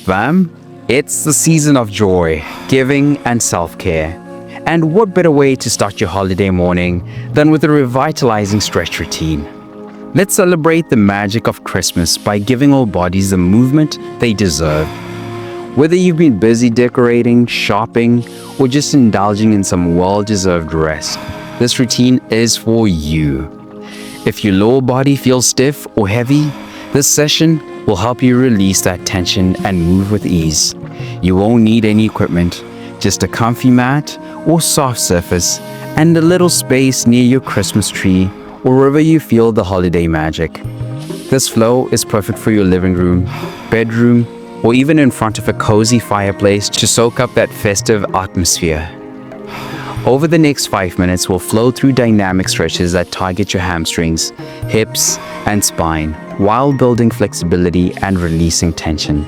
fam. It's the season of joy, giving, and self-care. And what better way to start your holiday morning than with a revitalizing stretch routine? Let's celebrate the magic of Christmas by giving our bodies the movement they deserve. Whether you've been busy decorating, shopping, or just indulging in some well-deserved rest, this routine is for you. If your lower body feels stiff or heavy, this session will help you release that tension and move with ease. You won't need any equipment, just a comfy mat or soft surface and a little space near your Christmas tree or wherever you feel the holiday magic. This flow is perfect for your living room, bedroom, or even in front of a cozy fireplace to soak up that festive atmosphere. Over the next 5 minutes, we'll flow through dynamic stretches that target your hamstrings, hips, and spine while building flexibility and releasing tension.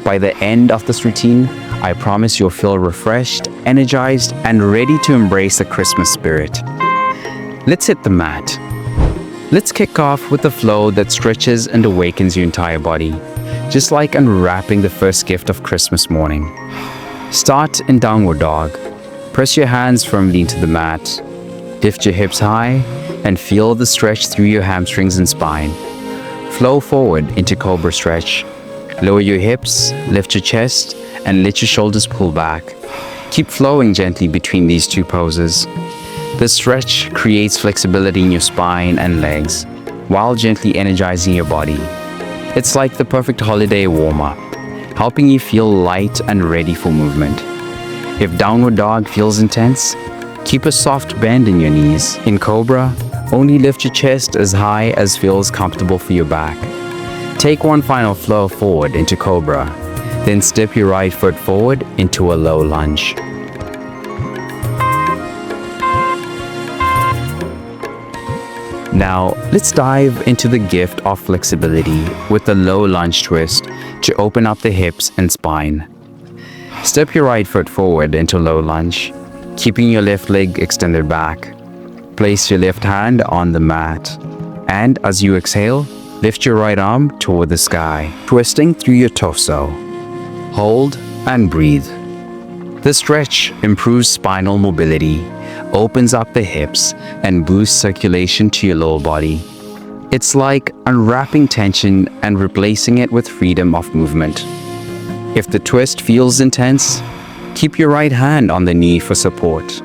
By the end of this routine, I promise you'll feel refreshed, energized, and ready to embrace the Christmas spirit. Let's hit the mat. Let's kick off with a flow that stretches and awakens your entire body, just like unwrapping the first gift of Christmas morning. Start in downward dog. Press your hands firmly into the mat. Lift your hips high and feel the stretch through your hamstrings and spine. Flow forward into cobra stretch. Lower your hips, lift your chest, and let your shoulders pull back. Keep flowing gently between these two poses. This stretch creates flexibility in your spine and legs, while gently energizing your body. It's like the perfect holiday warm-up, helping you feel light and ready for movement. If downward dog feels intense, keep a soft bend in your knees. In cobra, only lift your chest as high as feels comfortable for your back. Take one final flow forward into cobra, then step your right foot forward into a low lunge. Now, let's dive into the gift of flexibility with a low lunge twist to open up the hips and spine. Step your right foot forward into low lunge, keeping your left leg extended back. Place your left hand on the mat, and as you exhale, lift your right arm toward the sky, twisting through your torso. Hold and breathe. This stretch improves spinal mobility, opens up the hips, and boosts circulation to your lower body. It's like unwrapping tension and replacing it with freedom of movement. If the twist feels intense, keep your right hand on the knee for support.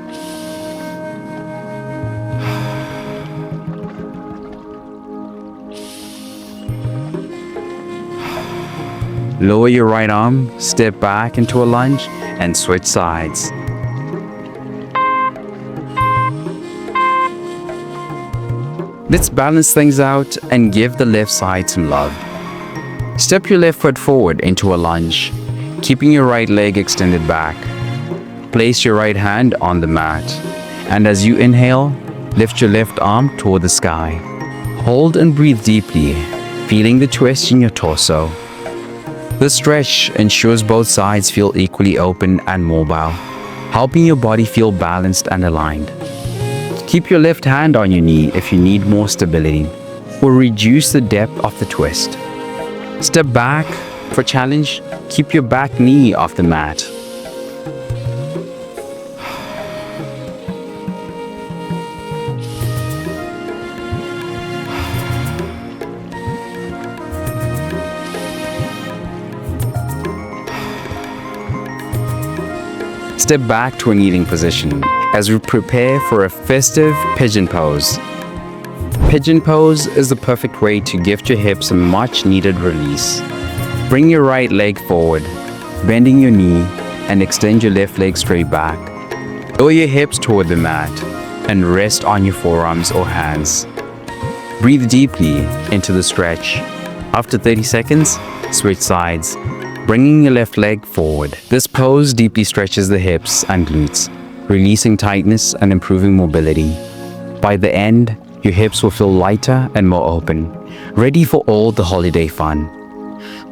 Lower your right arm, step back into a lunge, and switch sides. Let's balance things out and give the left side some love. Step your left foot forward into a lunge, keeping your right leg extended back. Place your right hand on the mat, and as you inhale, lift your left arm toward the sky. Hold and breathe deeply, feeling the twist in your torso. This stretch ensures both sides feel equally open and mobile, helping your body feel balanced and aligned. Keep your left hand on your knee if you need more stability, or reduce the depth of the twist. Step back for challenge, keep your back knee off the mat. Step back to a kneeling position as we prepare for a festive pigeon pose. Pigeon pose is the perfect way to gift your hips a much needed release. Bring your right leg forward, bending your knee, and extend your left leg straight back. Lower your hips toward the mat and rest on your forearms or hands. Breathe deeply into the stretch. After 30 seconds, switch sides, bringing your left leg forward. This pose deeply stretches the hips and glutes, releasing tightness and improving mobility. By the end, your hips will feel lighter and more open, ready for all the holiday fun.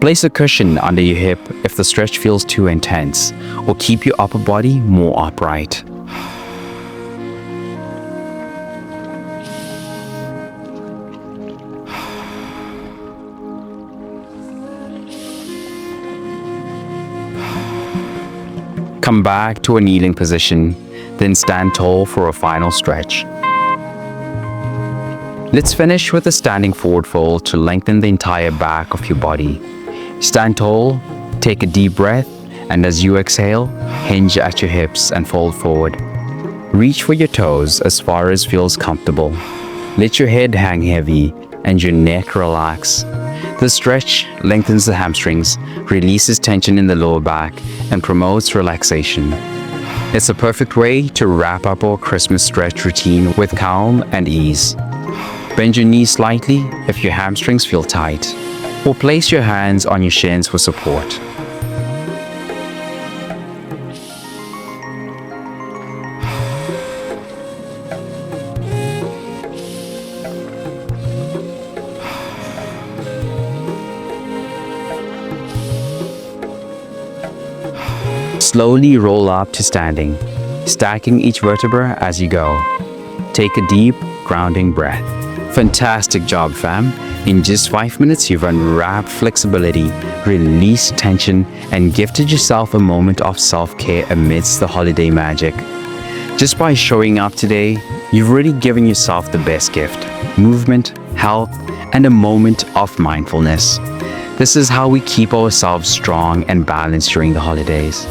Place a cushion under your hip if the stretch feels too intense, or keep your upper body more upright. Come back to a kneeling position, then stand tall for a final stretch. Let's finish with a standing forward fold to lengthen the entire back of your body. Stand tall, take a deep breath, and as you exhale, hinge at your hips and fold forward. Reach for your toes as far as feels comfortable. Let your head hang heavy and your neck relax. The stretch lengthens the hamstrings, releases tension in the lower back, and promotes relaxation. It's a perfect way to wrap up our Christmas stretch routine with calm and ease. Bend your knees slightly if your hamstrings feel tight, or place your hands on your shins for support. Slowly roll up to standing, stacking each vertebra as you go. Take a deep, grounding breath. Fantastic job, fam. In just 5 minutes, you've unwrapped flexibility, released tension, and gifted yourself a moment of self-care amidst the holiday magic. Just by showing up today, you've already given yourself the best gift: movement, health, and a moment of mindfulness. This is how we keep ourselves strong and balanced during the holidays.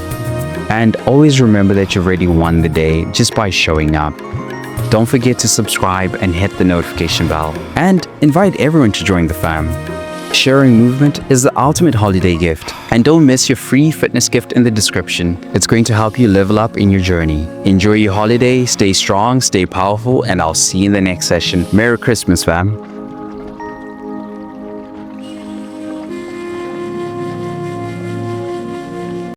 And always remember that you've already won the day just by showing up. Don't forget to subscribe and hit the notification bell, and invite everyone to join the fam. Sharing movement is the ultimate holiday gift, and don't miss your free fitness gift in the description. It's going to help you level up in your journey. Enjoy your holiday, stay strong, stay powerful, and I'll see you in the next session. Merry Christmas, fam.